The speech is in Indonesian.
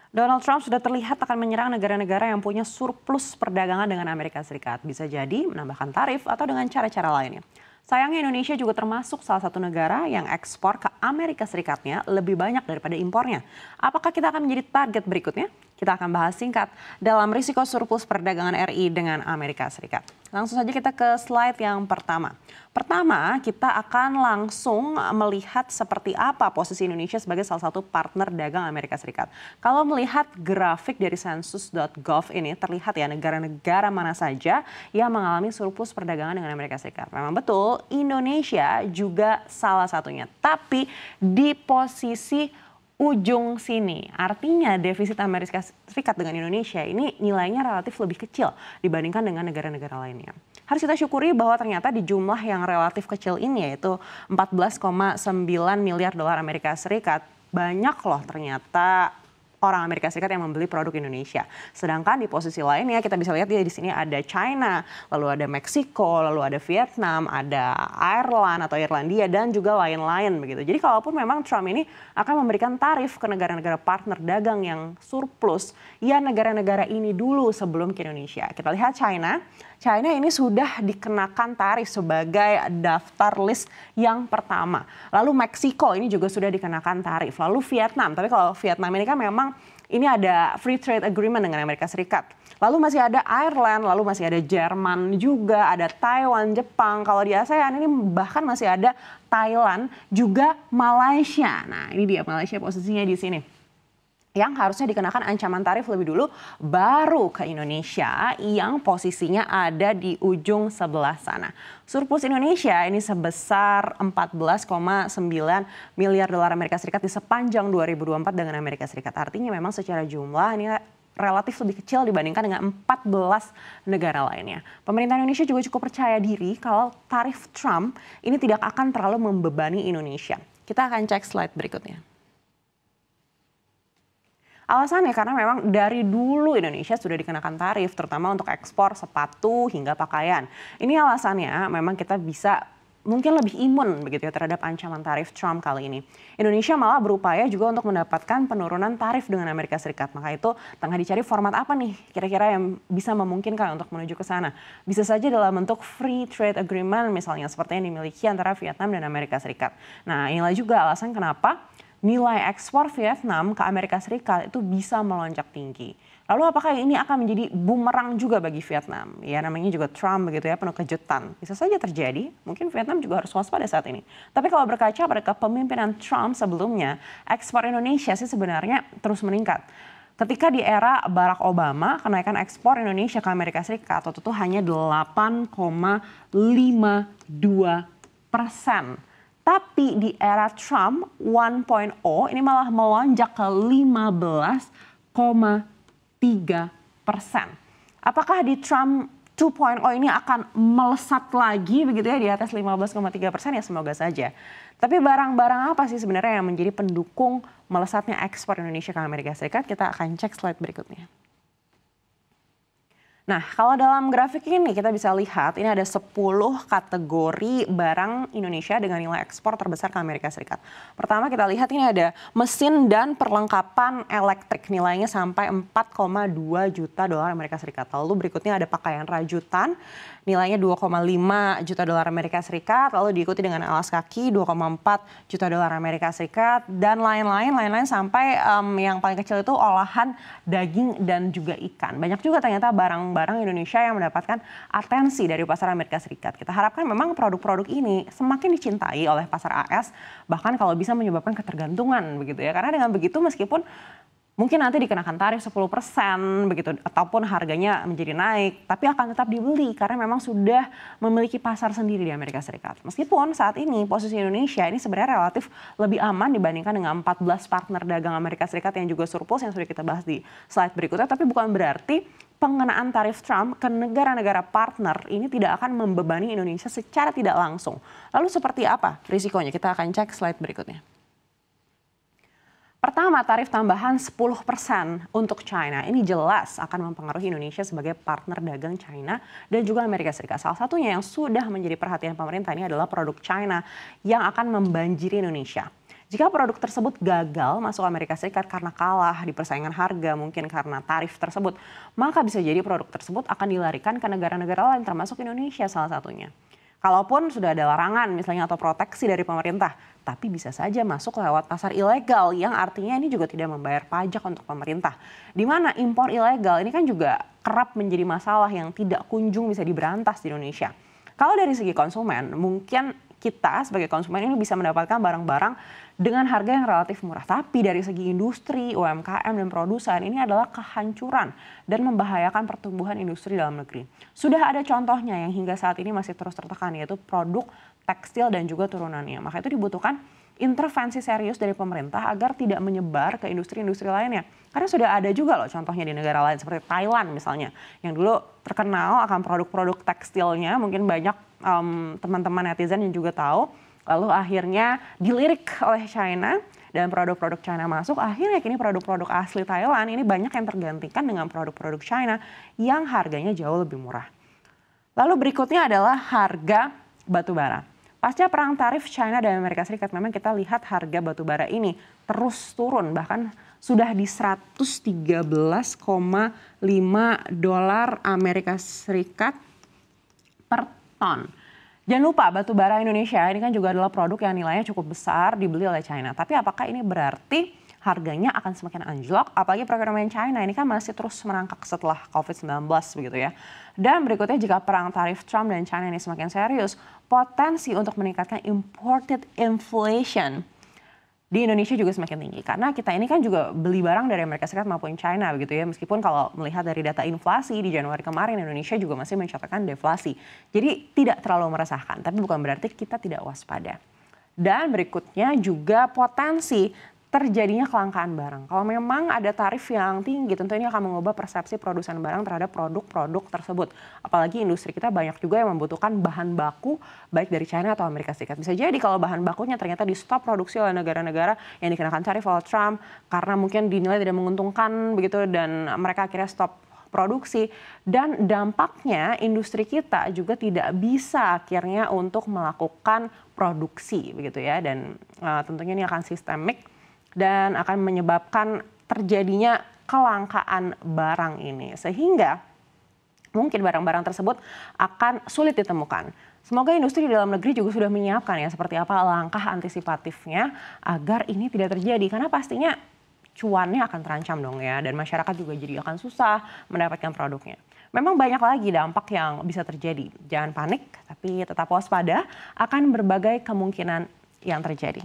Donald Trump sudah terlihat akan menyerang negara-negara yang punya surplus perdagangan dengan Amerika Serikat. Bisa jadi menambahkan tarif atau dengan cara-cara lainnya. Sayangnya Indonesia juga termasuk salah satu negara yang ekspor ke Amerika Serikatnya lebih banyak daripada impornya. Apakah kita akan menjadi target berikutnya? Kita akan bahas singkat dalam risiko surplus perdagangan RI dengan Amerika Serikat. Langsung saja kita ke slide yang pertama. Pertama, kita akan langsung melihat seperti apa posisi Indonesia sebagai salah satu partner dagang Amerika Serikat. Kalau melihat grafik dari census.gov ini, terlihat ya negara-negara mana saja yang mengalami surplus perdagangan dengan Amerika Serikat. Memang betul, Indonesia juga salah satunya. Tapi di posisi ujung sini. Artinya defisit Amerika Serikat dengan Indonesia ini nilainya relatif lebih kecil dibandingkan dengan negara-negara lainnya. Harus kita syukuri bahwa ternyata di jumlah yang relatif kecil ini yaitu 14,9 miliar dolar Amerika Serikat, banyak loh ternyata orang Amerika Serikat yang membeli produk Indonesia. Sedangkan di posisi lainnya kita bisa lihat di sini ada China, lalu ada Meksiko, lalu ada Vietnam, ada Ireland atau Irlandia dan juga lain-lain begitu. Jadi kalaupun memang Trump ini akan memberikan tarif ke negara-negara partner dagang yang surplus, ya negara-negara ini dulu sebelum ke Indonesia. Kita lihat China. China ini sudah dikenakan tarif sebagai daftar list yang pertama. Lalu Meksiko ini juga sudah dikenakan tarif. Lalu Vietnam, tapi kalau Vietnam ini kan memang ini ada free trade agreement dengan Amerika Serikat. Lalu masih ada Ireland, lalu masih ada Jerman juga, ada Taiwan, Jepang. Kalau di ASEAN ini bahkan masih ada Thailand, juga Malaysia. Nah ini dia Malaysia posisinya di sini. Yang harusnya dikenakan ancaman tarif lebih dulu baru ke Indonesia yang posisinya ada di ujung sebelah sana. Surplus Indonesia ini sebesar 14,9 miliar dolar Amerika Serikat di sepanjang 2024 dengan Amerika Serikat. Artinya memang secara jumlah ini relatif lebih kecil dibandingkan dengan 14 negara lainnya. Pemerintah Indonesia juga cukup percaya diri kalau tarif Trump ini tidak akan terlalu membebani Indonesia. Kita akan cek slide berikutnya. Alasannya karena memang dari dulu Indonesia sudah dikenakan tarif, terutama untuk ekspor sepatu hingga pakaian. Ini alasannya memang kita bisa mungkin lebih imun begitu ya terhadap ancaman tarif Trump kali ini. Indonesia malah berupaya juga untuk mendapatkan penurunan tarif dengan Amerika Serikat. Maka itu tengah dicari format apa nih kira-kira yang bisa memungkinkan untuk menuju ke sana. Bisa saja dalam bentuk free trade agreement misalnya seperti yang dimiliki antara Vietnam dan Amerika Serikat. Nah inilah juga alasan kenapa nilai ekspor Vietnam ke Amerika Serikat itu bisa melonjak tinggi. Lalu apakah ini akan menjadi bumerang juga bagi Vietnam? Ya namanya juga Trump begitu ya, penuh kejutan. Bisa saja terjadi, mungkin Vietnam juga harus waspada saat ini. Tapi kalau berkaca pada kepemimpinan Trump sebelumnya, ekspor Indonesia sih sebenarnya terus meningkat. Ketika di era Barack Obama, kenaikan ekspor Indonesia ke Amerika Serikat waktu itu hanya 8,52%. Tapi di era Trump 1.0 ini malah melonjak ke 15,3%. Apakah di Trump 2.0 ini akan melesat lagi begitu ya di atas 15,3%? Ya semoga saja. Tapi barang-barang apa sih sebenarnya yang menjadi pendukung melesatnya ekspor Indonesia ke Amerika Serikat? Kita akan cek slide berikutnya. Nah, kalau dalam grafik ini kita bisa lihat ini ada 10 kategori barang Indonesia dengan nilai ekspor terbesar ke Amerika Serikat. Pertama kita lihat ini ada mesin dan perlengkapan elektrik nilainya sampai 4,2 juta dolar Amerika Serikat. Lalu berikutnya ada pakaian rajutan nilainya 2,5 juta dolar Amerika Serikat. Lalu diikuti dengan alas kaki 2,4 juta dolar Amerika Serikat dan lain-lain sampai yang paling kecil itu olahan daging dan juga ikan. Banyak juga ternyata barang Indonesia yang mendapatkan atensi dari pasar Amerika Serikat. Kita harapkan memang produk-produk ini semakin dicintai oleh pasar AS, bahkan kalau bisa menyebabkan ketergantungan begitu ya. Karena dengan begitu meskipun mungkin nanti dikenakan tarif 10% begitu ataupun harganya menjadi naik, tapi akan tetap dibeli karena memang sudah memiliki pasar sendiri di Amerika Serikat. Meskipun saat ini posisi Indonesia ini sebenarnya relatif lebih aman dibandingkan dengan 14 partner dagang Amerika Serikat yang juga surplus yang sudah kita bahas di slide berikutnya, tapi bukan berarti pengenaan tarif Trump ke negara-negara partner ini tidak akan membebani Indonesia secara tidak langsung. Lalu seperti apa risikonya? Kita akan cek slide berikutnya. Pertama, tarif tambahan 10% untuk China. Ini jelas akan mempengaruhi Indonesia sebagai partner dagang China dan juga Amerika Serikat. Salah satunya yang sudah menjadi perhatian pemerintah ini adalah produk China yang akan membanjiri Indonesia. Jika produk tersebut gagal masuk Amerika Serikat karena kalah di persaingan harga, mungkin karena tarif tersebut, maka bisa jadi produk tersebut akan dilarikan ke negara-negara lain termasuk Indonesia salah satunya. Kalaupun sudah ada larangan misalnya atau proteksi dari pemerintah, tapi bisa saja masuk lewat pasar ilegal yang artinya ini juga tidak membayar pajak untuk pemerintah. Di mana impor ilegal ini kan juga kerap menjadi masalah yang tidak kunjung bisa diberantas di Indonesia. Kalau dari segi konsumen, mungkin kita sebagai konsumen ini bisa mendapatkan barang-barang dengan harga yang relatif murah. Tapi dari segi industri, UMKM, dan produsen ini adalah kehancuran dan membahayakan pertumbuhan industri dalam negeri. Sudah ada contohnya yang hingga saat ini masih terus tertekan, yaitu produk tekstil dan juga turunannya. Maka itu dibutuhkan intervensi serius dari pemerintah agar tidak menyebar ke industri-industri lainnya. Karena sudah ada juga loh contohnya di negara lain seperti Thailand misalnya, yang dulu terkenal akan produk-produk tekstilnya, mungkin banyak teman-teman netizen yang juga tahu, lalu akhirnya dilirik oleh China dan produk-produk China masuk, akhirnya kini produk-produk asli Thailand ini banyak yang tergantikan dengan produk-produk China yang harganya jauh lebih murah. Lalu berikutnya adalah harga batu bara. Pasca perang tarif China dan Amerika Serikat, memang kita lihat harga batu bara ini terus turun, bahkan sudah di 113,5 dolar Amerika Serikat per ton. Jangan lupa batu bara Indonesia ini kan juga adalah produk yang nilainya cukup besar dibeli oleh China. Tapi apakah ini berarti harganya akan semakin anjlok? Apalagi perekonomian China ini kan masih terus merangkak setelah COVID-19 begitu ya. Dan berikutnya jika perang tarif Trump dan China ini semakin serius, potensi untuk meningkatkan imported inflation di Indonesia juga semakin tinggi. Karena kita ini kan juga beli barang dari Amerika Serikat maupun China begitu ya. Meskipun kalau melihat dari data inflasi di Januari kemarin, Indonesia juga masih mencatatkan deflasi. Jadi tidak terlalu meresahkan, tapi bukan berarti kita tidak waspada. Dan berikutnya juga potensi terjadinya kelangkaan barang. Kalau memang ada tarif yang tinggi, tentu ini akan mengubah persepsi produsen barang terhadap produk-produk tersebut. Apalagi industri kita banyak juga yang membutuhkan bahan baku baik dari China atau Amerika Serikat. Bisa jadi kalau bahan bakunya ternyata di stop produksi oleh negara-negara yang dikenakan tarif oleh Trump karena mungkin dinilai tidak menguntungkan begitu dan mereka akhirnya stop produksi, dan dampaknya industri kita juga tidak bisa akhirnya untuk melakukan produksi begitu ya, dan tentunya ini akan sistemik dan akan menyebabkan terjadinya kelangkaan barang ini, sehingga mungkin barang-barang tersebut akan sulit ditemukan. Semoga industri di dalam negeri juga sudah menyiapkan ya seperti apa langkah antisipatifnya agar ini tidak terjadi, karena pastinya cuannya akan terancam dong ya, dan masyarakat juga jadi akan susah mendapatkan produknya. Memang banyak lagi dampak yang bisa terjadi. Jangan panik, tapi tetap waspada akan berbagai kemungkinan yang terjadi.